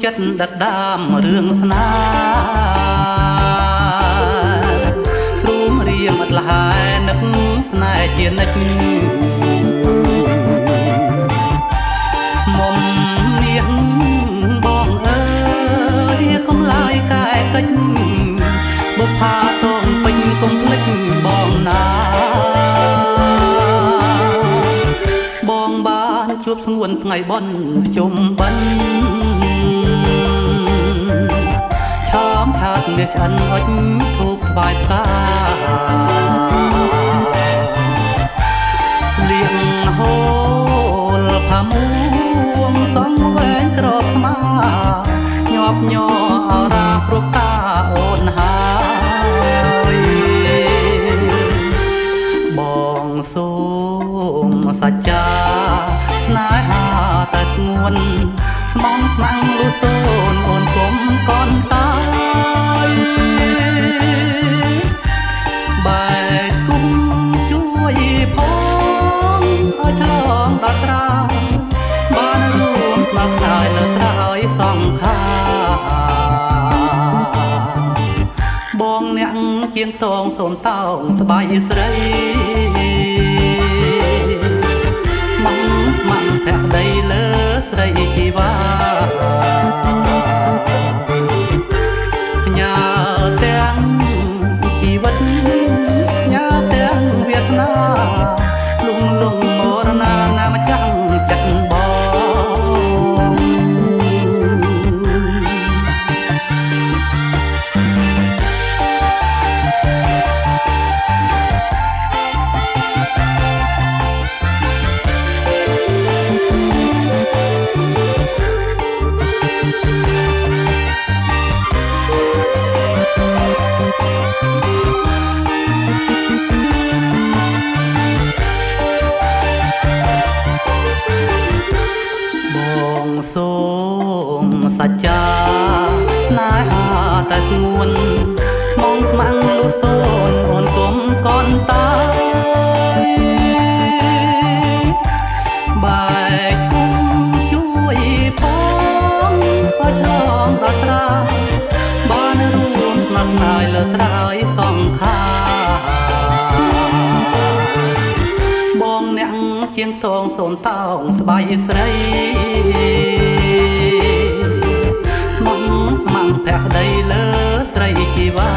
ចិត្តដិតដាមរឿងស្នេហ៍ទ្រូងរៀមអត់លហើយនឹកស្នេហ៍ជានិច្ចមុំនាងបងអើយកុំឡាយកែកិច្ចបុប្ផាតងពេញកុំភ្លេចបងណាបងបានជួបស្ងួនថ្ងៃបុណ្យជុំបិណ្ឌឆោមឆាតនេះឆ្អិនអុចធូបថ្វាយផ្កាស្លៀកហូលផាមួងសំវែងក្របស្មាញាប់ញ័រអរាព្រោះកាអូនហើយបងសូមសច្ចាស្នេហាតែស្ងួនស្មងស្មាំងលុះសូនអូនគុំកនតាយបែកគុំជួយផងឲ្យឆ្លងដល់ត្រាបានរួមស្លាប់ស្ដាយលើត្រើយសង្ខាបងអ្នកជាងតងសូមតោងស្បាយស្រីស្មងស្មាំងភក្តីលើស្រីជីវ៉ាញ៉ាទាំងជីវិតញ៉ាទាំងវាសនាលងលងមរណាណាម្ចាំងចិត្តបងបងសូមសច្ចាស្នេហាតែស្ងួនស្មងស្មាំងលុះសូនអូនគុំកនតាយបែកគុំជួយផងឲ្យឆ្លងដល់ត្រាបានរួមស្មាត់ស្នាយលើត្រើយសង្ខាបងអ្នកជាងតងសូមតោងស្បាយស្រីស្មងស្មាំងភក្តីលើស្រីជីវ៉ា